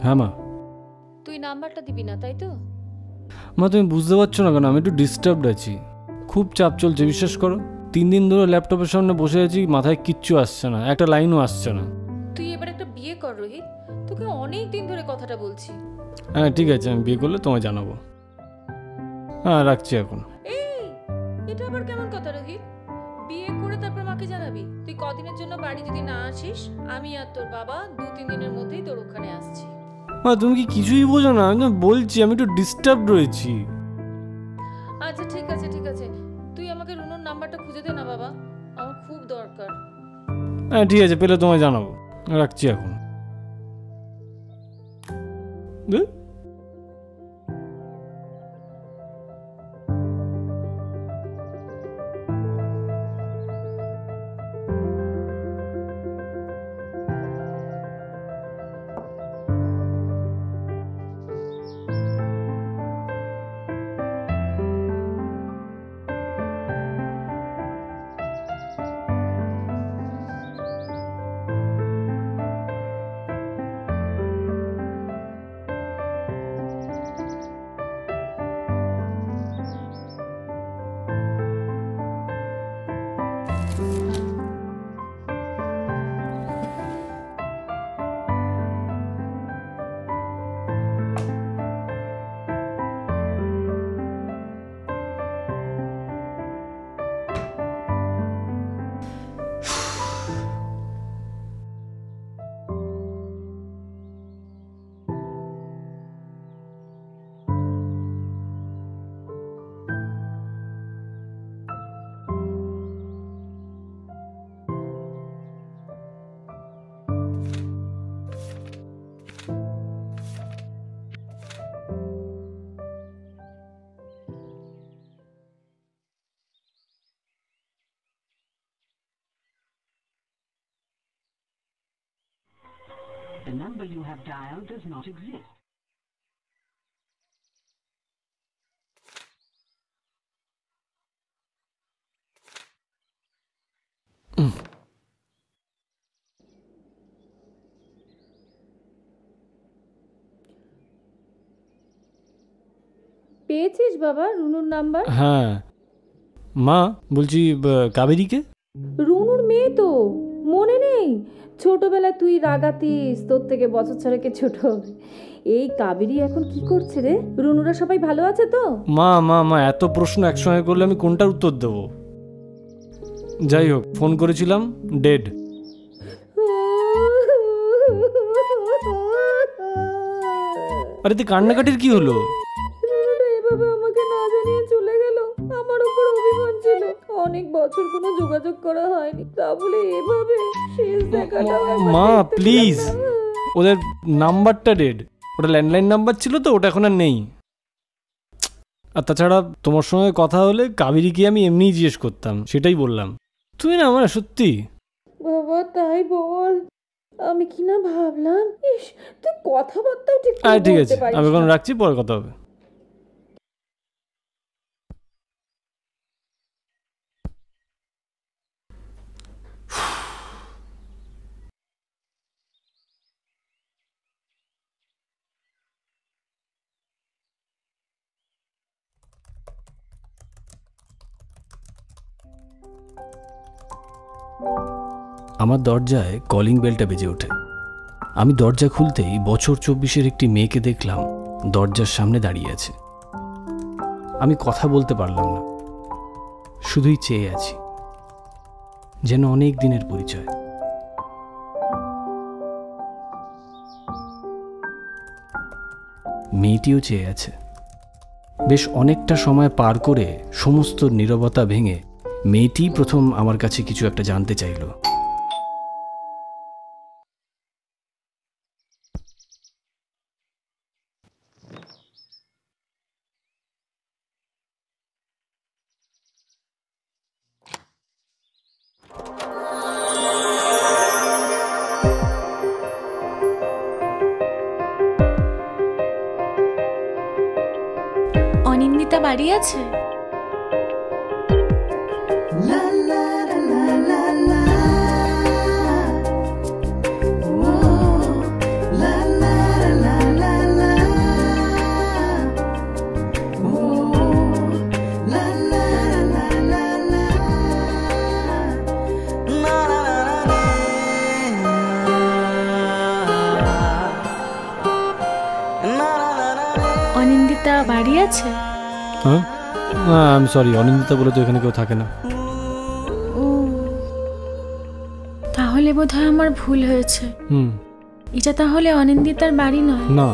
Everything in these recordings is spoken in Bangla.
হ্যাঁ মা। তুই নাম্বারটা দিবি না তাই তো? মা তুমি বুঝতে পারছো না কেন, আমি একটু ডিস্টার্বড আছি, খুব চাপ চলছে বিশ্বাস করো। 3 দিন ধরে ল্যাপটপের সামনে বসে আছি, মাথায় কিচ্ছু আসছে না, একটা লাইনও আসছে না। তুই এবার একটা বিয়ে কর রোহিত, তোকে অনেক দিন ধরে কথাটা বলছি। হ্যাঁ ঠিক আছে, আমি বিয়ে করলে তোমায় জানাবো। হ্যাঁ রাখছি এখন। এই এটা আবার কেমন কথা রোহিত? বিয়ে করে তারপর মাকে জানাবি? তুই কদিনের জন্য বাড়ি যদি না আসিস, আমি আর তোর বাবা 2-3 দিনের মধ্যেই তোর ওখানে আসছি। মা তুমি কি কিছুই বোঝো না, আমি বলছি আমি একটু ডিস্টার্বড রয়েছি। আচ্ছা ঠিক আছে ঠিক আছে, তুই আমাকে রুনুর নাম্বারটা খুঁজে দে না বাবা, আমার খুব দরকার। হ্যাঁ ঠিক আছে, পেলে তোমায় জানাবো, রাখছি এখন। The number you have dialed does not exist. পেয়েছিস বাবা রুনুর নাম্বার? হ্যাঁ মা, বলছি কাবেরীকে? রুনুর মেয়ে তো, মনে নেই? ছোটবেলায় তুই রাগাতিস, তোর থেকে বছর ছাড়াকে ছোট। এই কাবেরী এখন কি করছে রে? রুনুরা সবাই ভালো আছে তো? মা মা মা এত প্রশ্ন একসঙ্গে করলে আমি কোনটার উত্তর দেবো? যাই হোক, ফোন করেছিলাম, ডেড। আরে তুই কান্নাকাটির কি হলো? এভাবে আমাকে না জানিয়ে চলে গেল, আমার উপর অভিমান ছিল, অনেক বছর কোনো যোগাযোগ করা হয়নি, তা বলে এভাবে শেষ দেখাটা। মা প্লিজ, ওদের নাম্বারটা ডেড, ওটা ল্যান্ডলাইন নাম্বার ছিল তো, ওটা এখন আর নেই। আর তাছাড়া তোমার সঙ্গে কথা হলে কাবেরীকে আমি এমনিই জিজ্ঞেস করতাম, সেটাই বললাম। তুমি না আমার সত্যি বাবা তাই বল, আমি কি না ভাবলাম। ইস, তুই কথাবার্তাও ঠিক করে ঠিক বলতে আছে, পারিস আমি এখন না। রাখছি, পরে কথা হবে। আমার দরজায় কলিং বেলটা বেজে ওঠে। আমি দরজা খুলতেই বছর 24-এর একটি মেয়েকে দেখলাম দরজার সামনে দাঁড়িয়ে আছে। আমি কথা বলতে পারলাম না, শুধুই চেয়ে আছি, যেন অনেক দিনের পরিচয়। মেয়েটিও চেয়ে আছে। বেশ অনেকটা সময় পার করে সমস্ত নীরবতা ভেঙে মেয়েটি প্রথম আমার কাছে কিছু একটা জানতে চাইল। অনিন্দিতা বাড়ি আছে? La la la la la. গেছে? হ্যাঁ, আমি সরি, অনিন্দিতা বলে তো এখানে কেউ থাকে না। ও, তাহলে বোধহয় আমার ভুল হয়েছে। এটা তাহলে অনিন্দিতার বাড়ি নয়? না।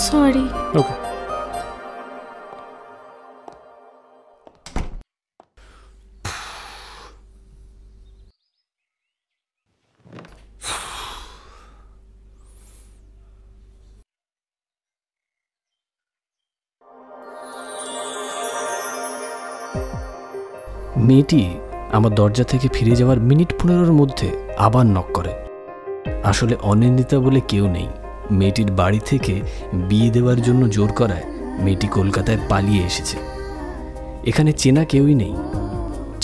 সরি। ওকে। মেয়েটি আমার দরজা থেকে ফিরে যাওয়ার মিনিট 15-এর মধ্যে আবার নক করে। আসলে অনিন্দিতা বলে কেউ নেই। মেয়েটির বাড়ি থেকে বিয়ে দেওয়ার জন্য জোর করায় মেয়েটি কলকাতায় পালিয়ে এসেছে। এখানে চেনা কেউই নেই।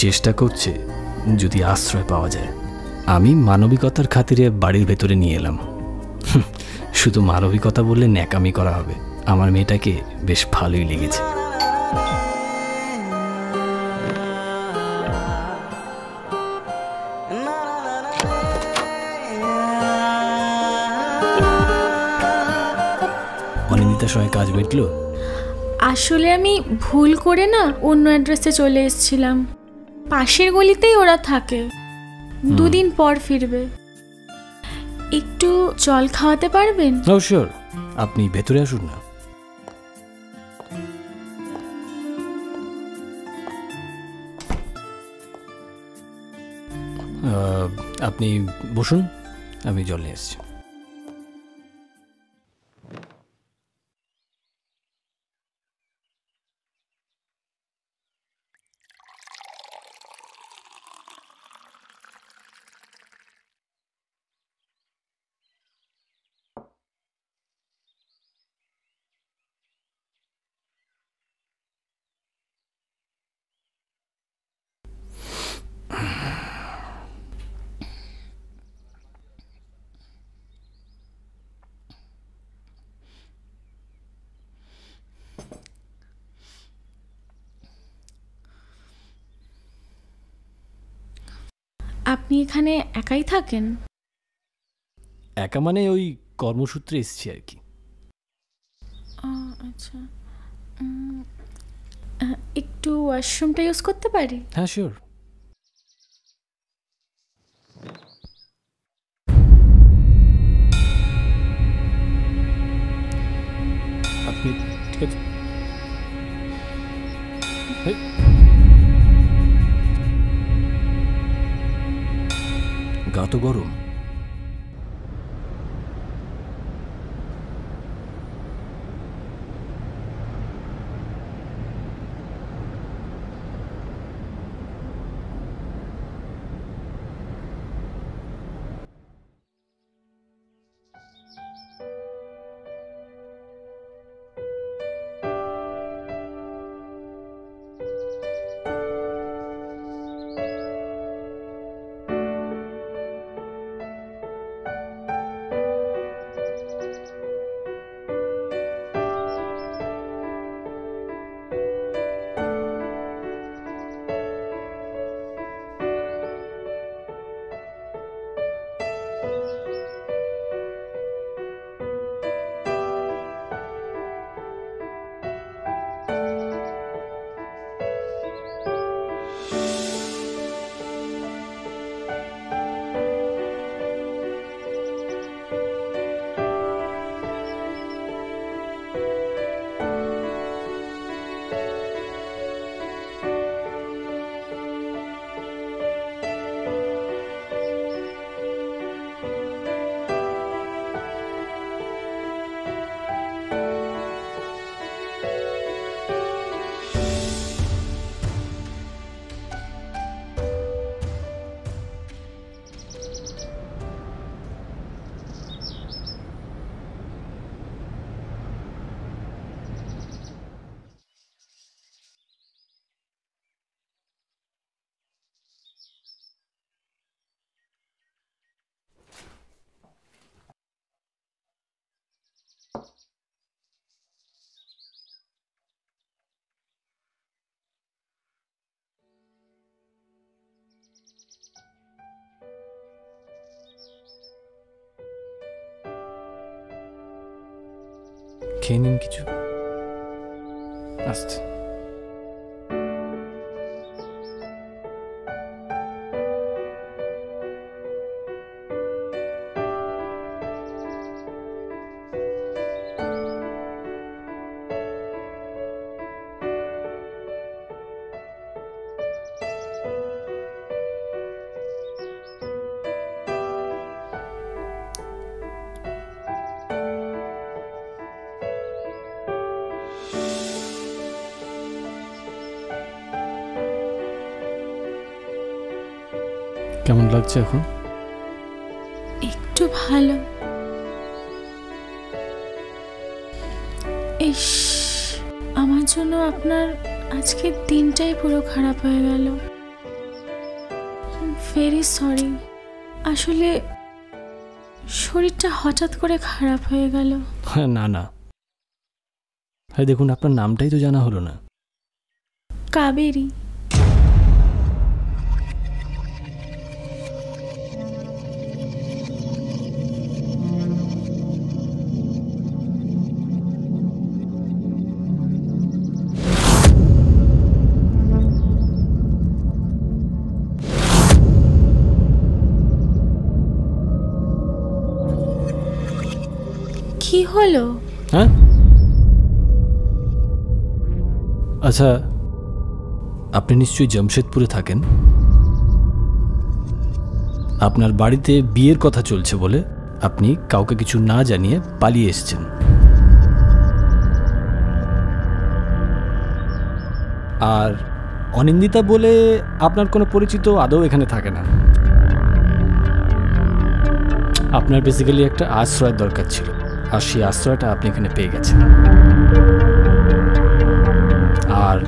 চেষ্টা করছে যদি আশ্রয় পাওয়া যায়। আমি মানবিকতার খাতিরে বাড়ির ভেতরে নিয়ে এলাম। শুধু মানবিকতা বললে ন্যাকামি করা হবে। আমার মেয়েটাকে বেশ ভালোই লেগেছে। অনিন্দিতার সঙ্গে কাজ মিটলো? আসলে আমি ভুল করে না অন্য অ্যাড্রেসে চলে এসেছিলাম। পাশের গলিতেই ওরা থাকে। 2 দিন পর ফিরবে। একটু জল খাওয়াতে পারবেন? ও শিওর, আপনি ভেতরে আসুন না। আপনি বসুন, আমি জল নিয়ে এসেছি। আপনি এখানে একাই থাকেন? একা মানে ওই কর্মসূত্রে এসেছি আর কি। আচ্ছা, একটু ওয়াশরুমটা ইউজ করতে পারি? হ্যাঁ শিওর। আপনি ঠিক আছে? গা তো গরম। খেয়ে নিন কিছু। আস্তে। কেমন লাগছে এখন? একটু ভালো। ইস, আমার জন্য আপনার আজকের দিনটাই পুরো খারাপ হয়ে গেল। Very sorry. আসলে শরীরটা হঠাৎ করে খারাপ হয়ে গেল। না না, হ্যাঁ দেখুন, আপনার নামটাই তো জানা হলো না। কাবেরী। কি হলো? হ্যাঁ, আচ্ছা, আপনি নিশ্চয়ই জামশেদপুরে থাকেন। আপনার বাড়িতে বিয়ের কথা চলছে বলে আপনি কাউকে কিছু না জানিয়ে পালিয়ে এসেছেন। আর অনিন্দিতা বলে আপনার কোনো পরিচিত আদৌ এখানে থাকে না। আপনার বেসিক্যালি একটা আশ্রয়ের দরকার ছিল, আর সেই আশ্রয়টা আপনি এখানে পেয়ে গেছেন। আর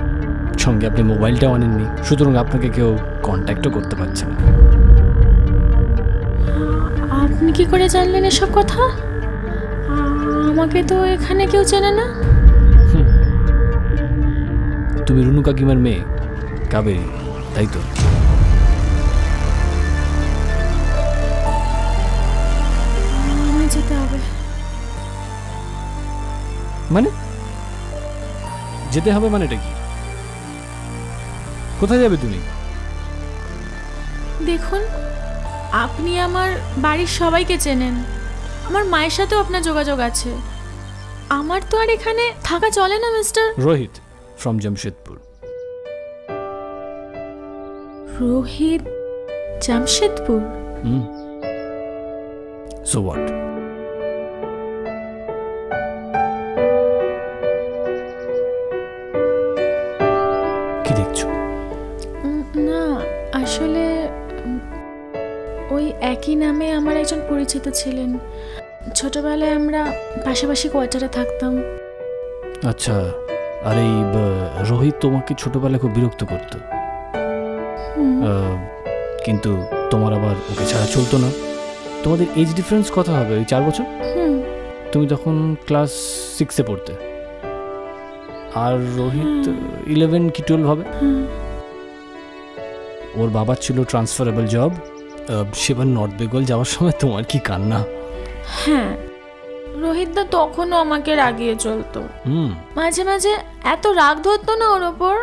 সঙ্গে আপনি মোবাইলটাও আনেননি, সুতরাং আপনাকে কেউ কন্ট্যাক্টও করতে পারছে না। আপনি কি করে জানলেন এসব কথা? আমাকে তো এখানে কেউ চেনে না। তুমি রুনু কাকিমার মেয়ে কাবেরী, তাই তো? আমায় যেতে হবে। মানে যেতে হবে মানেটা কি? কোথায় যাবে তুমি? দেখুন, আপনি আমার বাড়ির সবাইকে চেনেন, আমার মায়ের সাথেও আপনার যোগাযোগ আছে। আমার তো আর এখানে থাকা চলে না mister. Rohit from Jamshedpur. Rohit Jamshedpur? So what? কি দেখছো? না, আসলে ওই একই নামে আমার একজন পরিচিত ছিলেন। ছোটবেলায় আমরা পাশাপাশি কোয়ার্টারে থাকতাম। আচ্ছা, আর এই রোহিত তোমাকে ছোটবেলায় খুব বিরক্ত করতো, কিন্তু তোমার আবার ওকে ছাড়া চলতো না। তোমাদের এজ ডিফারেন্স কত হবে? ওই 4 বছর। তুমি তখন ক্লাস 6-এ পড়তে, আর রোহিত 11 কি 12 হবে। ওর বাবার ছিল ট্রান্সফারেবল জব। সেবার নর্থ বেঙ্গল যাওয়ার সময় তোমার কি কান্না! হ্যাঁ, রোহিতদা তখনও আমাকে রাগিয়ে চলতো। মাঝে মাঝে এত রাগ ধরতো না ওর ওপর।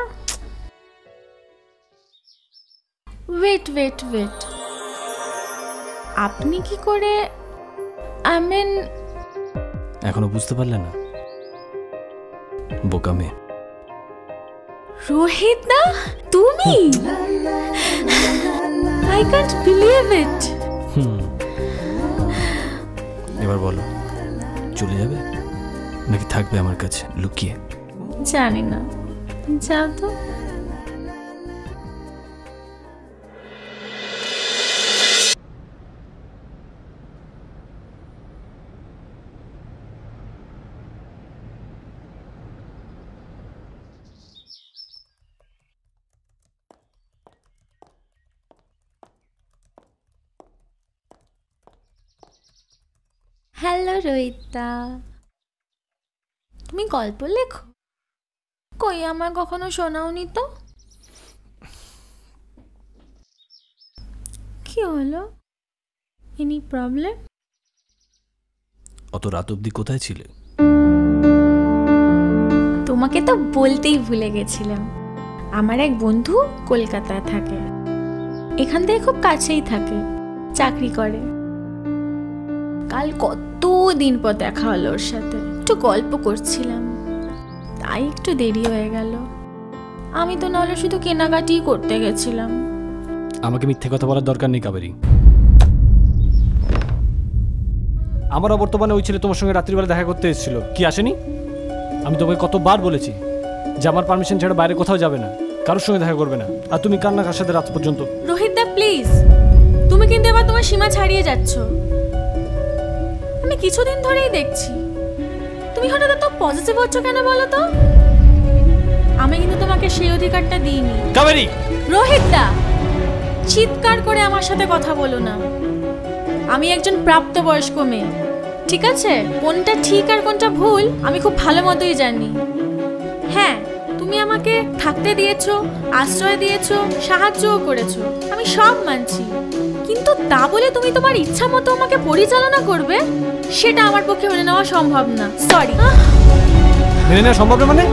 ওয়েট ওয়েট ওয়েট, আপনি কি করে, এখনো বুঝতে পারলে না? বোকা মেয়ে। রোহিতদা, তুমি? I can't believe it. এবার বলো, চলে যাবে নাকি থাকবে আমার কাছে লুকিয়ে? জানি না, যাও তো। হ্যালো রোহিতদা, তুমি গল্প লেখো? কই, আমার কখনো শোনাওনি তো। কি হলো? Any problem? অত রাত অবধি কোথায় ছিলে? তোমাকে তো বলতেই ভুলে গেছিলাম, আমার এক বন্ধু কলকাতায় থাকে, এখান থেকে খুব কাছেই থাকে, চাকরি করে। কাল কতদিন পর দেখা হলো ওর সাথে, একটু গল্প করছিলাম, তাই একটু দেরি হয়ে গেল। আমি তো নাহলে শুধু কেনাকাটি করতে গেছিলাম। আমাকে মিথ্যে কথা বলার দরকার নেই কাবেরী। আমার অবর্তমানে ওই ছেলে তোমার সঙ্গে রাত্রিবেলা দেখা করতে এসেছিল, কি আসেনি? আমি তোমাকে কতবার বলেছি যে আমার পারমিশন ছাড়া বাইরে কোথাও যাবে না, কারোর সঙ্গে দেখা করবে না, আর তুমি কান্না কার সাথে রাত পর্যন্ত। রোহিত দা প্লিজ, তুমি কিন্তু এবার তোমার সীমা ছাড়িয়ে যাচ্ছ। আমি কিছুদিন ধরেই দেখছি তুমি হঠাৎ এত পজিটিভ হচ্ছ কেন বলো তো? আমি কিন্তু তোমাকে সেই অধিকারটা দিইনি। কাবেরী! রোহিত দা, চিৎকার করে আমার সাথে কথা বলো না। আমি একজন প্রাপ্তবয়স্ক মেয়ে, ঠিক আছে? কোনটা ঠিক আর কোনটা ভুল আমি খুব ভালো মতোই জানি। হ্যাঁ, তুমি আমাকে থাকতে দিয়েছো, আশ্রয় দিয়েছো, সাহায্যও করেছো, আমি সব মানছি, কিন্তু তা বলে তুমি তোমার ইচ্ছা মতো আমাকে পরিচালনা করবে, সেটা আমার পক্ষে মেনে নেওয়া সম্ভব না। সরি। মেনে নেওয়া সম্ভব না মানে?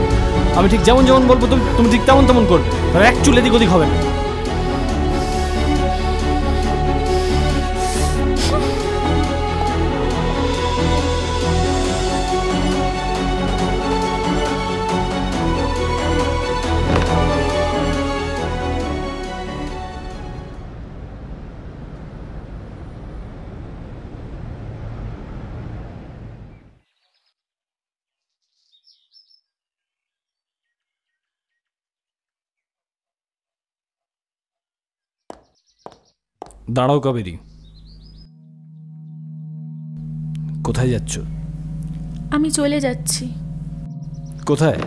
আমি ঠিক যেমন যেমন বলবো তুমি ঠিক তেমন তেমন করবে, তার এক চুল এদিক ওদিক হবে না। দাঁড়াও কাবেরী, কোথায় যাচ্ছ? আমি চলে যাচ্ছি। কোথায়?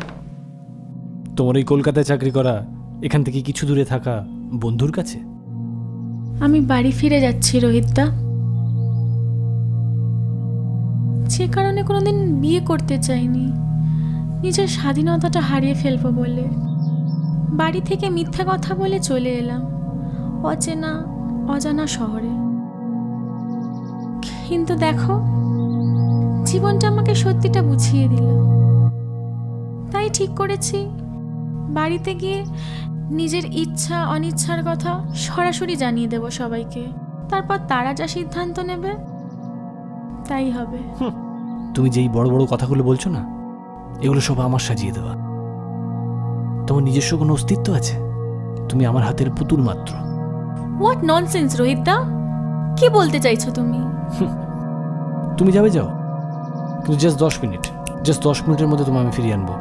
তোমার এই কলকাতায় চাকরি করা, এখান থেকে কিছু দূরে থাকা বন্ধুর কাছে? আমি বাড়ি ফিরে যাচ্ছি রোহিতদা। যে কারণে কোনোদিন বিয়ে করতে চাইনি, নিজের স্বাধীনতাটা হারিয়ে ফেলবো বলে বাড়ি থেকে মিথ্যা কথা বলে চলে এলাম অচেনা অজানা শহরে। কিন্তু দেখো, জীবনটা আমাকে সত্যিটা বুঝিয়ে দিল। তাই ঠিক করেছি বাড়িতে গিয়ে নিজের ইচ্ছা অনিচ্ছার কথা সরাসরি জানিয়ে দেব সবাইকে, তারপর তারা যা সিদ্ধান্ত নেবে তাই হবে। তুমি যেই বড় বড় কথাগুলো বলছো না, এগুলো সব আমার সাজিয়ে দেওয়া। তোমার নিজস্ব কোনো অস্তিত্ব আছে? তুমি আমার হাতের পুতুল মাত্র। হোয়াট ননসেন্স রোহিত দা, কি বলতে চাইছো তুমি? তুমি যাবে যাও, কিন্তু জাস্ট 10 মিনিট, জাস্ট 10 মিনিটের মধ্যে তোমায় আমি ফিরিয়ে আনবো।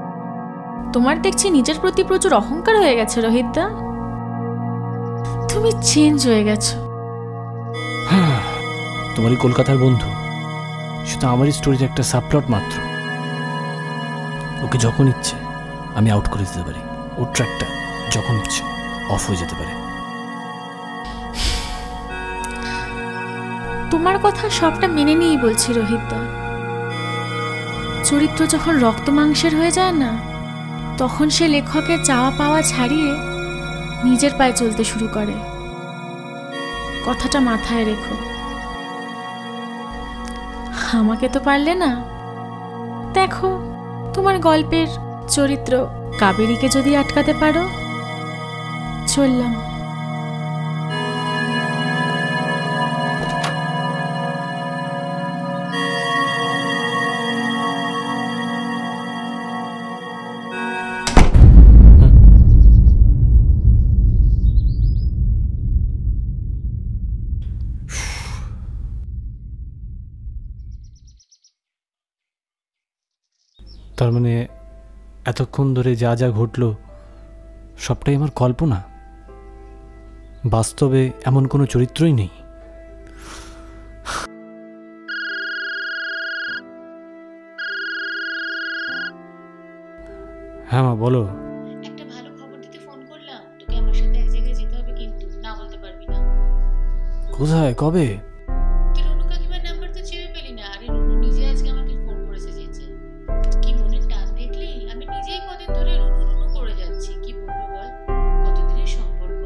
তোমার দেখছি নিজের প্রতি প্রচুর অহংকার হয়ে গেছে রোহিত দা, তুমি চেঞ্জ হয়ে গেছো। হ্যাঁ, তোমারই কলকাতার বন্ধু শুধু আমারই স্টোরির একটা সাবপ্লট মাত্র। ওকে যখন ইচ্ছে আমি আউট করে দিতে পারি, ওর ট্র্যাকটা যখন ইচ্ছে অফ হয়ে যেতে পারে। তোমার কথা সবটা মেনে নিয়েই বলছি রোহিত দা, চরিত্র যখন রক্ত মাংসের হয়ে যায় না, তখন সে লেখকের চাওয়া পাওয়া ছাড়িয়ে নিজের পায়ে চলতে শুরু করে। কথাটা মাথায় রেখো। আমাকে তো পারলে না, দেখো তোমার গল্পের চরিত্র কাবেরীকে যদি আটকাতে পারো। চললাম। তার মানে এতক্ষণ ধরে যা যা ঘটল সবটাই আমার কল্পনা, বাস্তবে এমন কোনো চরিত্রই নেই। হ্যাঁ মা, বলো। একটা ভালো খবর দিতে ফোন করলাম তোকে, আমার সাথে এক জায়গায় যেতে হবে, কিন্তু না বলতে পারবি না। কোথায়, কবে? তুই রুনু কাকিমার নাম্বার তো চেয়ে পেলি না, আরে রুনু নিজে আজকে আমাকে ফোন করেছে যেতে। কি মনের টান দেখলি? আমি নিজেই কদিন ধরে রুনু রুনু করে যাচ্ছি, কি বলবো বল, কতদিনের সম্পর্ক।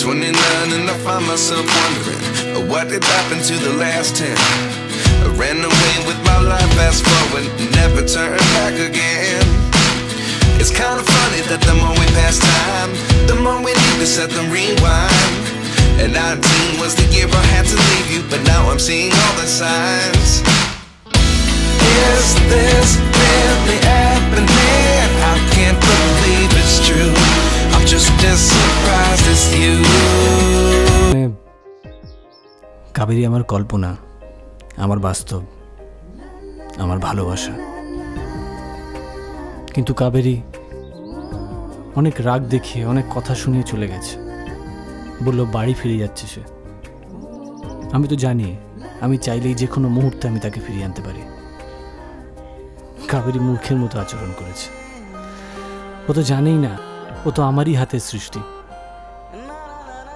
29 and I find myself wondering what did happen to the last 10. I ran away with my life, fast forward, never turn back again. It's kind of funny that the more we pass time, the more we need to set them rewind. And 19 was the year I had to leave you, but now I'm seeing all the signs. Is this really happening? I can't believe it's true. I'm just as surprised as you. Kaveri আমার কল্পনা, আমার বাস্তব, আমার ভালোবাসা। কিন্তু কাবেরী অনেক রাগ দেখিয়ে, অনেক কথা শুনিয়ে চলে গেছে। বলল বাড়ি ফিরে যাচ্ছে সে। আমি তো জানি আমি চাইলেই যে কোনো মুহূর্তে আমি তাকে ফিরিয়ে আনতে পারি। কাবেরী মূর্খের মতো আচরণ করেছে। ও তো জানেই না ও তো আমারই হাতের সৃষ্টি।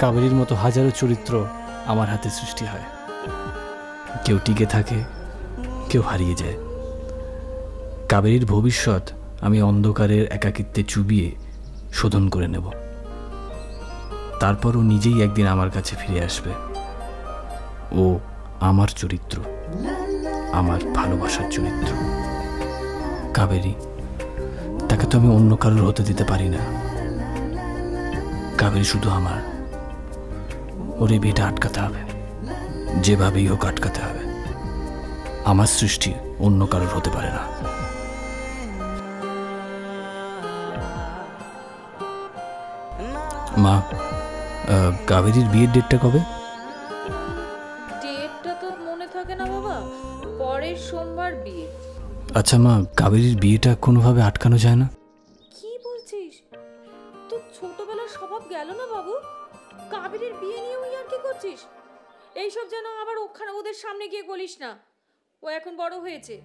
কাবেরীর মতো হাজারো চরিত্র আমার হাতে সৃষ্টি হয়। কেউ টিকে থাকে, কেউ হারিয়ে যায়। কাবেরীর ভবিষ্যৎ আমি অন্ধকারের একাকিত্বে চুবিয়ে শোধন করে নেব। তারপর ও নিজেই একদিন আমার কাছে ফিরে আসবে। ও আমার চরিত্র, আমার ভালোবাসার চরিত্র। কাবেরী, তাকে তো আমি অন্য কারোর হতে দিতে পারি না। কাবেরী শুধু আমার। ওর এই বিয়েটা আটকাতে হবে, যেভাবেই হোক আটকাতে হবে। আমার সৃষ্টি অন্য কারোর হতে পারে না। মা, কাবেরীর বিয়ের ডেটটা কবে? ডেটটা তো মনে থাকে না বাবা, পরের সোমবার বিয়ে। আচ্ছা মা, কাবেরীর বিয়েটা কোনোভাবে আটকানো যায় না? কি বলছিস? তোর ছোটবেলার স্বভাব গেল না বাবু? কাবেরীর বিয়ে নিয়েও আর কি করছিস? এইসব যেন আবার ওখানে ওদের সামনে গিয়ে বলিস না। ও এখন বড় হয়েছে।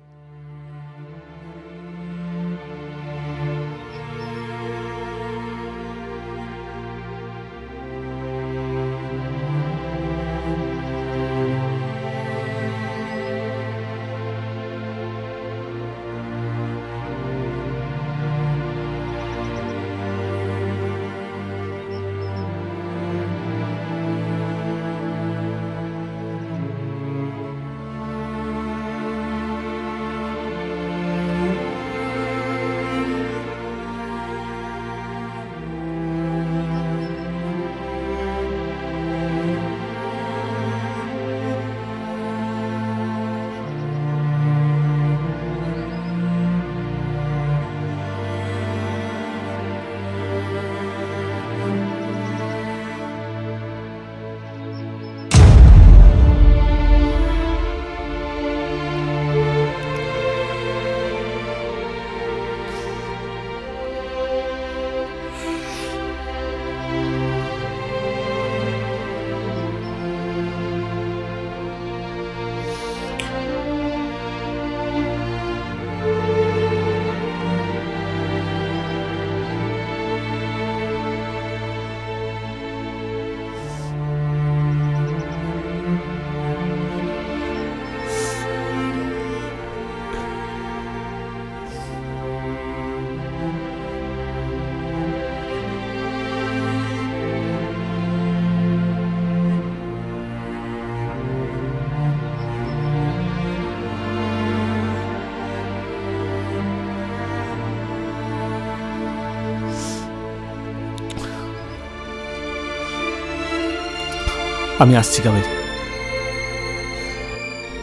আমি আসছি কাবেরী,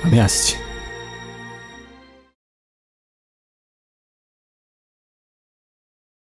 আমি আসছি।